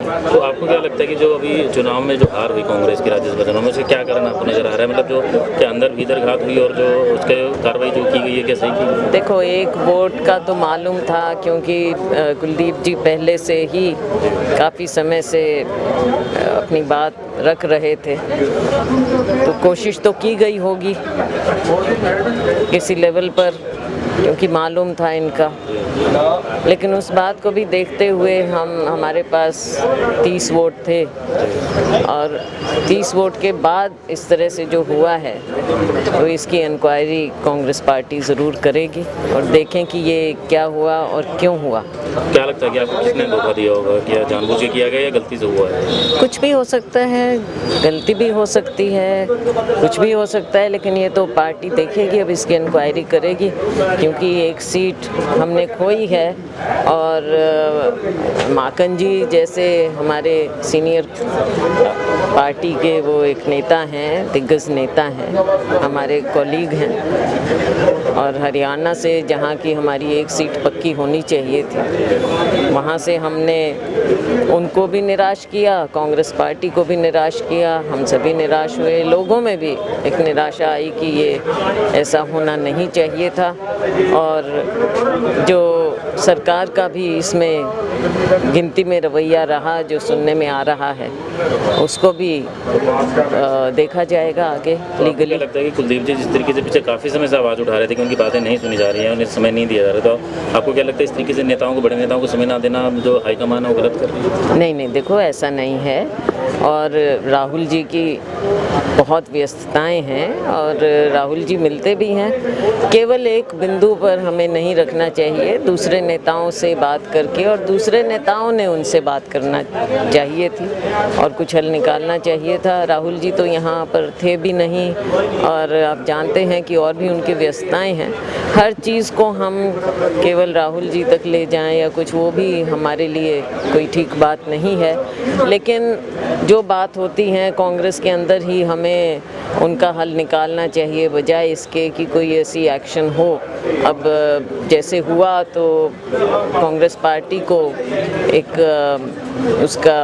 तो आपको क्या लगता है कि जो अभी चुनाव में जो हार हुई कांग्रेस की राज्यसभा चुनाव में, उसे क्या कारण आपको नजर आ रहा है? मतलब जो के अंदर भीतर घात हुई और जो उसके कार्रवाई जो की गई है, क्या सही की गई? देखो, एक वोट का तो मालूम था, क्योंकि कुलदीप जी पहले से ही काफ़ी समय से अपनी बात रख रहे थे, तो कोशिश तो की गई होगी किसी लेवल पर, क्योंकि मालूम था इनका। लेकिन उस बात को भी देखते हुए हमारे पास 30 वोट थे, और 30 वोट के बाद इस तरह से जो हुआ है, तो इसकी इंक्वायरी कांग्रेस पार्टी ज़रूर करेगी और देखें कि ये क्या हुआ और क्यों हुआ। क्या लगता है कि आपको किसने धोखा दिया होगा? क्या जानबूझ के किया गया या गलती से हुआ है? कुछ भी हो सकता है, गलती भी हो सकती है, कुछ भी हो सकता है, लेकिन ये तो पार्टी देखेगी, अब इसकी इंक्वायरी करेगी, क्योंकि एक सीट हमने खोई है। और माकन जी जैसे हमारे सीनियर पार्टी के वो एक नेता हैं, दिग्गज नेता हैं, हमारे कॉलीग हैं, और हरियाणा से जहाँ की हमारी एक सीट पक्की होनी चाहिए थी, वहाँ से हमने उनको भी निराश किया, कांग्रेस पार्टी को भी निराश किया, हम सभी निराश हुए। लोगों में भी एक निराशा आई कि ये ऐसा होना नहीं चाहिए था, और जो सरकार का भी इसमें गिनती में रवैया रहा, जो सुनने में आ रहा है, उसको भी देखा जाएगा आगे लीगली। क्या लगता है कि कुलदीप जी जिस तरीके से पीछे काफ़ी समय से आवाज़ उठा रहे थे कि उनकी बातें नहीं सुनी जा रही हैं, उन्हें समय नहीं दिया जा रहा, तो आपको क्या लगता है इस तरीके से नेताओं को, बड़े नेताओं को समय ना देना जो हाईकमान है वो गलत कर रही है? नहीं, देखो, ऐसा नहीं है, और राहुल जी की बहुत व्यस्तताएं हैं और राहुल जी मिलते भी हैं। केवल एक बिंदु पर हमें नहीं रखना चाहिए, दूसरे नेताओं से बात करके, और दूसरे नेताओं ने उनसे बात करना चाहिए थी और कुछ हल निकालना चाहिए था। राहुल जी तो यहाँ पर थे भी नहीं, और आप जानते हैं कि और भी उनकी व्यस्तताएं हैं। हर चीज़ को हम केवल राहुल जी तक ले जाएं या कुछ, वो भी हमारे लिए कोई ठीक बात नहीं है। लेकिन जो बात होती है कांग्रेस के अंदर ही हमें उनका हल निकालना चाहिए, बजाय इसके कि कोई ऐसी एक्शन हो। अब जैसे हुआ तो कांग्रेस पार्टी को एक उसका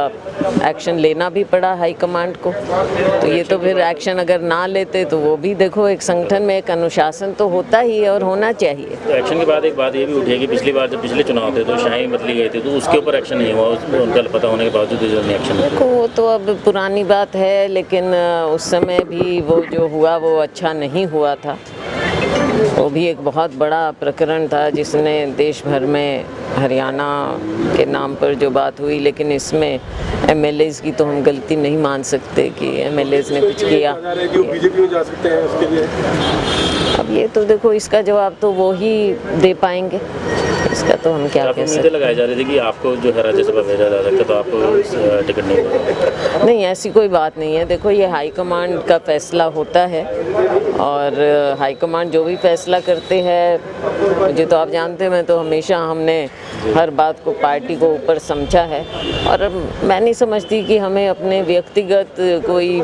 एक्शन लेना भी पड़ा हाईकमांड को, तो ये तो फिर एक्शन अगर ना लेते तो वो भी, देखो, एक संगठन में एक अनुशासन तो होता ही है और होना चाहिए। तो एक्शन के बाद एक बात ये भी उठी है कि पिछली बार जब पिछले चुनाव थे तो शाही बदली गई थी, तो उसके ऊपर एक्शन नहीं हुआ, उनका पता होने के बावजूद एक्शन। देखो, वो तो अब पुरानी बात है, लेकिन उस समय भी वो जो हुआ वो अच्छा नहीं हुआ था। वो भी एक बहुत बड़ा प्रकरण था जिसने देश भर में हरियाणा के नाम पर जो बात हुई, लेकिन इसमें एमएलएज़ की तो हम गलती नहीं मान सकते कि एमएलएज़ ने कुछ किया। बीजेपी में जा सकते हैं उसके लिए। अब ये तो देखो, इसका जवाब तो वो ही दे पाएंगे, इसका तो हम क्या कह सकते। लगाई जा रही थी कि आपको जो है राज्यसभा भेजा जा सकता, तो आपको टिकट नहीं मिला। नहीं, ऐसी कोई बात नहीं है। देखो, ये हाईकमांड का फैसला होता है, और हाईकमांड जो भी फैसला करते हैं, मुझे तो आप जानते हैं, मैं तो हमेशा, हमने हर बात को पार्टी को ऊपर समझा है, और मैं नहीं समझती कि हमें अपने व्यक्तिगत कोई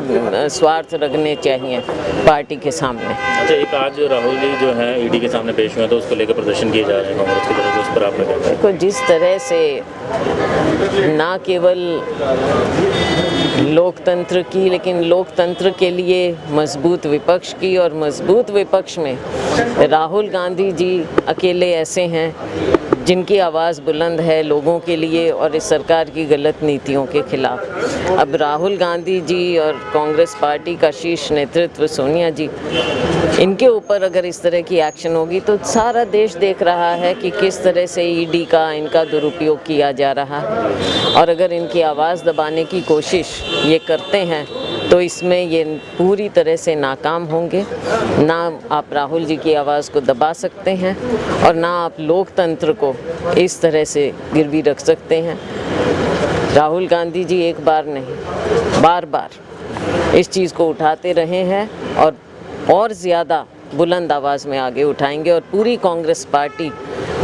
स्वार्थ रखने चाहिए पार्टी के सामने। अच्छा, एक आज राहुल जी जो है ईडी के सामने पेश हुए, तो उसको लेकर प्रदर्शन किए जा रहे हैं कांग्रेस की तरफ से, उस पर आप क्या कहते हैं? देखो, जिस तरह से ना केवल लोकतंत्र की, लेकिन लोकतंत्र के लिए मजबूत विपक्ष की, और मजबूत विपक्ष में राहुल गांधी जी अकेले ऐसे हैं जिनकी आवाज़ बुलंद है लोगों के लिए और इस सरकार की गलत नीतियों के खिलाफ। अब राहुल गांधी जी और कांग्रेस पार्टी का शीर्ष नेतृत्व, सोनिया जी, इनके ऊपर अगर इस तरह की एक्शन होगी तो सारा देश देख रहा है कि किस तरह से ईडी का इनका दुरुपयोग किया जा रहा है, और अगर इनकी आवाज़ दबाने की कोशिश ये करते हैं तो इसमें ये पूरी तरह से नाकाम होंगे। ना आप राहुल जी की आवाज़ को दबा सकते हैं, और ना आप लोकतंत्र को इस तरह से गिरवी रख सकते हैं। राहुल गांधी जी एक बार नहीं, बार बार इस चीज़ को उठाते रहे हैं, और ज़्यादा बुलंद आवाज़ में आगे उठाएंगे, और पूरी कांग्रेस पार्टी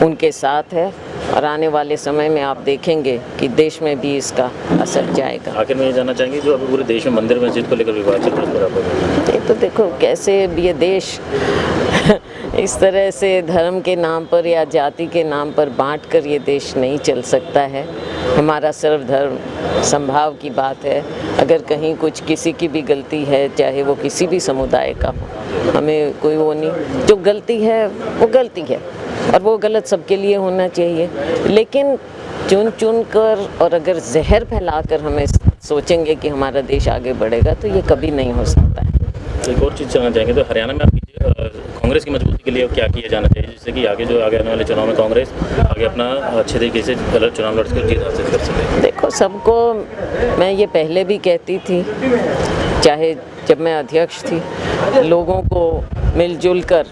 उनके साथ है, और आने वाले समय में आप देखेंगे कि देश में भी इसका असर जाएगा। आखिर में ये जानना चाहेंगे, जो अभी पूरे देश में मंदिर मस्जिद को लेकर विवाद चल रहा है, ये तो देखो कैसे ये देश इस तरह से धर्म के नाम पर या जाति के नाम पर बांटकर ये देश नहीं चल सकता है। हमारा सर्वधर्म समभाव की बात है। अगर कहीं कुछ किसी की भी गलती है, चाहे वो किसी भी समुदाय का हो, हमें कोई वो नहीं, जो गलती है वो गलती है और वो गलत सबके लिए होना चाहिए। लेकिन चुन चुन कर और अगर जहर फैलाकर हमें सोचेंगे कि हमारा देश आगे बढ़ेगा तो ये कभी नहीं हो सकता है। एक और चीज़ जानना चाहेंगे तो हरियाणा में आपकी कांग्रेस की मजबूती के लिए क्या किया जाना चाहिए, जिससे कि आगे आने वाले चुनाव में कांग्रेस आगे अपना अच्छे तरीके से गलत चुनाव लड़कर जीत हासिल कर सके? देखो, सबको मैं ये पहले भी कहती थी, चाहे जब मैं अध्यक्ष थी, लोगों को मिलजुल कर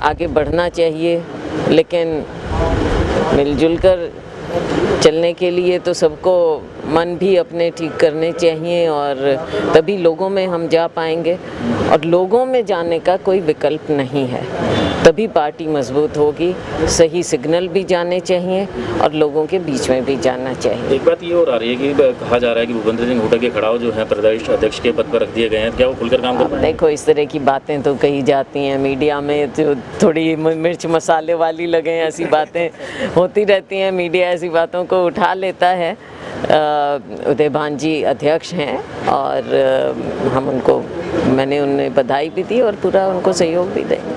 आगे बढ़ना चाहिए। लेकिन मिलजुल कर चलने के लिए तो सबको मन भी अपने ठीक करने चाहिए और तभी लोगों में हम जा पाएंगे। और लोगों में जाने का कोई विकल्प नहीं है, तभी पार्टी मजबूत होगी। सही सिग्नल भी जाने चाहिए और लोगों के बीच में भी जाना चाहिए। एक बात ये और आ रही है कि कहा जा रहा है कि भूपेंद्र सिंह हुड्डा के खड़ाव जो है प्रदेश अध्यक्ष के पद पर रख दिए गए हैं, क्या वो खुलकर काम कर पाएंगे? देखो, इस तरह की बातें तो कही जाती हैं मीडिया में, तो थोड़ी मिर्च मसाले वाली लगे, ऐसी बातें होती रहती हैं। मीडिया ऐसी बातों को उठा लेता है। उदय भान जी अध्यक्ष हैं और मैंने उन्हें बधाई भी दी और पूरा उनको सहयोग भी देंगे।